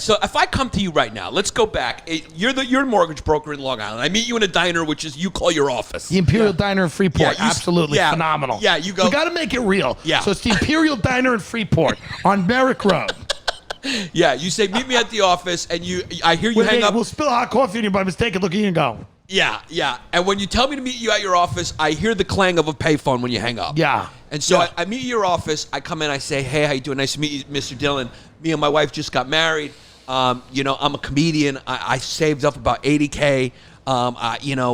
So if I come to you right now, let's go back. You're a mortgage broker in Long Island. I meet you in a diner, which is you call your office. The Imperial Diner in Freeport. Yeah, absolutely phenomenal. Yeah, you go. We got to make it real. Yeah. So it's the Imperial Diner in Freeport on Merrick Road. Yeah, you say meet me at the office, and I hear you hang up. We'll spill hot coffee on you by mistake and look at you and go. Yeah. And when you tell me to meet you at your office, I hear the clang of a payphone when you hang up. Yeah. And so I meet you at your office. I come in. I say, hey, how you doing? Nice to meet you, Mr. Dillion. Me and my wife just got married. I'm a comedian. I saved up about $80K.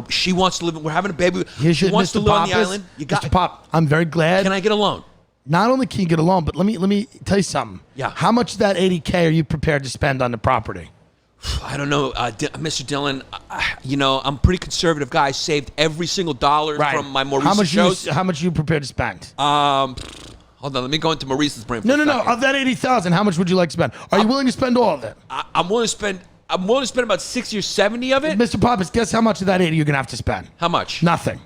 She wants to live. We're having a baby. She wants to live on the island. Mr. Pop, I'm very glad. Can I get a loan? Not only can you get a loan, but let me tell you something. Yeah. How much of that $80K are you prepared to spend on the property? I don't know, Mr. Dillion. I'm a pretty conservative guy. I saved every single dollar from my more recent shows. How much are you prepared to spend? Hold on, let me go into Maurice's brain. No. Of that $80,000, how much would you like to spend? Are you willing to spend all of it? I'm willing to spend about 60 or 70 of it. Mr. Pappas, guess how much of that 80 you're gonna have to spend? How much? Nothing.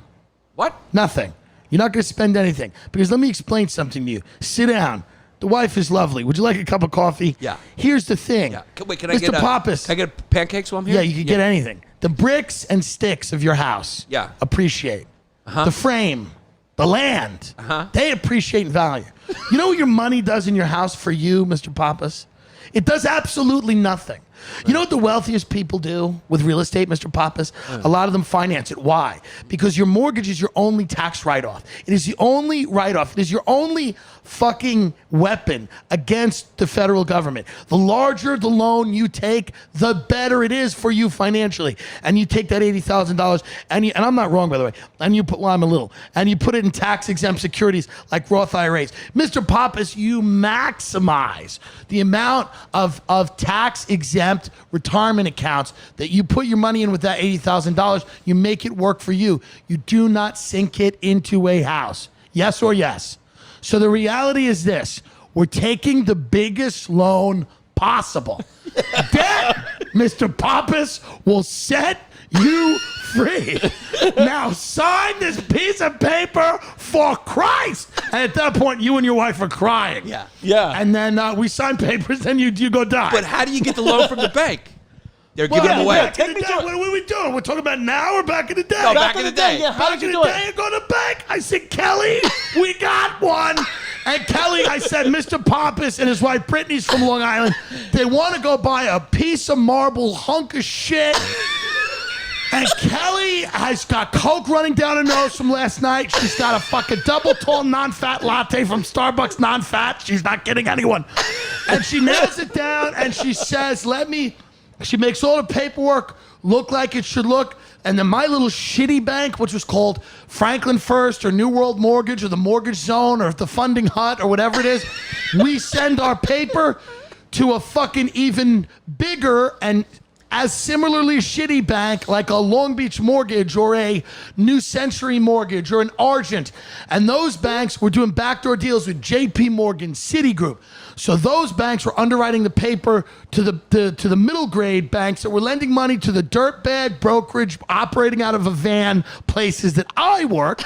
What? Nothing. You're not gonna spend anything because let me explain something to you. Sit down. The wife is lovely. Would you like a cup of coffee? Yeah. Here's the thing. Yeah. Wait, can Mr. I get Pappas? Can I get pancakes while I'm here? Yeah, you can get anything. The bricks and sticks of your house. Yeah. Appreciate. The frame, the land. They appreciate value. You know what your money does in your house for you, Mr. Pappas? It does absolutely nothing. You know what the wealthiest people do with real estate, Mr. Pappas? A lot of them finance it. Why? Because your mortgage is your only tax write-off. It is the only write-off. It is your only fucking weapon against the federal government. The larger the loan you take, the better it is for you financially. And you take that $80,000, and I'm not wrong, by the way, and you put, well, I'm a little, and you put it in tax-exempt securities like Roth IRAs. Mr. Pappas, you maximize the amount of tax-exempt retirement accounts that you put your money in with that $80,000. You make it work for you. You do not sink it into a house. Yes or yes? So the reality is this. We're taking the biggest loan possible. That, Mr. Pappas, will set you free. Now sign this piece of paper for Christ. And at that point, you and your wife are crying. Yeah. And then we sign papers, then you go die. But how do you get the loan from the bank? They're giving them away. What are we doing? We're talking about now or back in the day? No, back in the day. Yeah, how Back did in you the do day, it? I go to the bank. I said, Kelly, we got one. And Kelly, I said, Mr. Pappas and his wife Brittany's from Long Island. They want to go buy a piece of marble hunk of shit. And Kelly has got Coke running down her nose from last night. She's got a fucking double tall non-fat latte from Starbucks, non-fat. She's not kidding anyone. And she nails it down and she says, she makes all the paperwork look like it should look. And then my little shitty bank, which was called Franklin First or New World Mortgage or the Mortgage Zone or the Funding Hut or whatever it is, we send our paper to a fucking even bigger and as similarly shitty bank like a Long Beach Mortgage or a New Century Mortgage or an Argent. And those banks were doing backdoor deals with JP Morgan, Citigroup. So those banks were underwriting the paper to the middle grade banks that were lending money to the dirtbag brokerage operating out of a van places that I worked.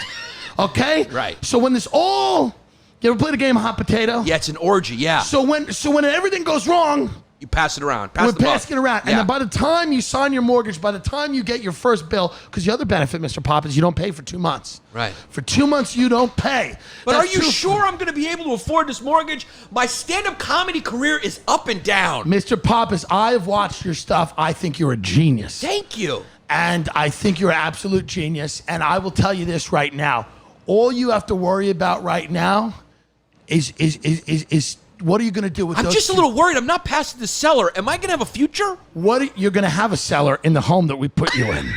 Okay? Right. So when this all, you ever played a game of hot potato? Yeah, it's an orgy, yeah. So when everything goes wrong, you pass it around. we're passing it around. Yeah. And then by the time you sign your mortgage, by the time you get your first bill, because the other benefit, Mr. Pop, is you don't pay for 2 months. Right. For 2 months, you don't pay. But That's are you true. sure I'm going to be able to afford this mortgage? My stand-up comedy career is up and down. Mr. Pappas, I've watched your stuff. I think you're a genius. Thank you. And I think you're an absolute genius. And I will tell you this right now. All you have to worry about right now is what are you going to do with those? I'm just a little worried. I'm not past the cellar. Am I going to have a future? You're going to have a cellar in the home that we put you in.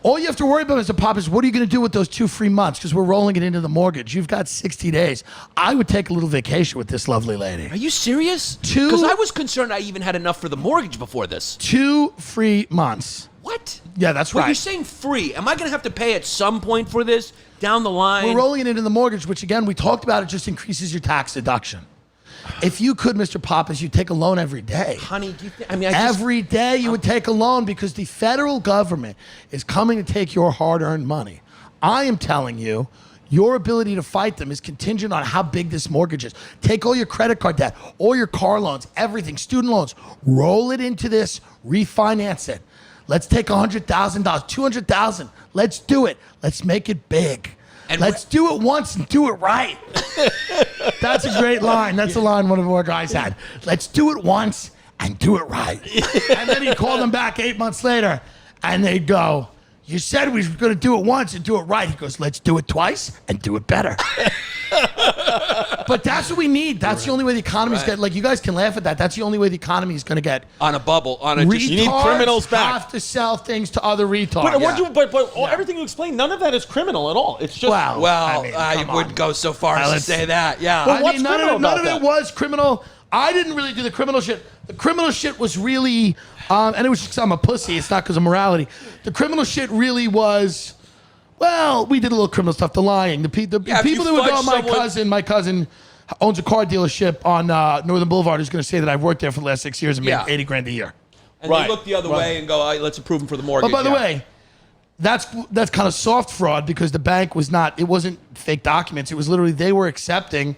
All you have to worry about, Mr. Pop, is what are you going to do with those 2 free months? Because we're rolling it into the mortgage. You've got 60 days. I would take a little vacation with this lovely lady. Are you serious? 2 Because I was concerned I even had enough for the mortgage before this. 2 free months. What? Yeah, that's Well, right. you're saying free. Am I going to have to pay at some point for this down the line? We're rolling it into the mortgage, which again, we talked about, it just increases your tax deduction. If you could, Mr. Pappas, you'd take a loan every day. Honey, do you think, Every day you would take a loan because the federal government is coming to take your hard-earned money. I am telling you, Your ability to fight them is contingent on how big this mortgage is. Take all your credit card debt, all your car loans, everything, student loans, roll it into this, refinance it. Let's take $100,000, $200,000. Let's do it. Let's make it big. And let's do it once and do it right. That's a great line. That's a line one of our guys had. Let's do it once and do it right. And then he'd call them back 8 months later, and they'd go, you said we were going to do it once and do it right. He goes, let's do it twice and do it better. But that's what we need. That's the only way the economy's get. Like, you guys can laugh at that. That's the only way the economy is going to get on a bubble. On a retards you need criminals back. Have to sell things to other retards. But everything you explained, none of that is criminal at all. It's just I wouldn't go so far as to say that. Yeah, but none of it was criminal. I didn't really do the criminal shit. The criminal shit was really, and it was just 'cause I'm a pussy. It's not because of morality. The criminal shit really was, well, we did a little criminal stuff. The lying. The people that would go, my cousin owns a car dealership on Northern Boulevard, who's going to say that I've worked there for the last 6 years and made $80,000 a year. And they look the other way and go, let's approve them for the mortgage. But by the way, that's kind of soft fraud because the bank was not, it wasn't fake documents. It was literally they were accepting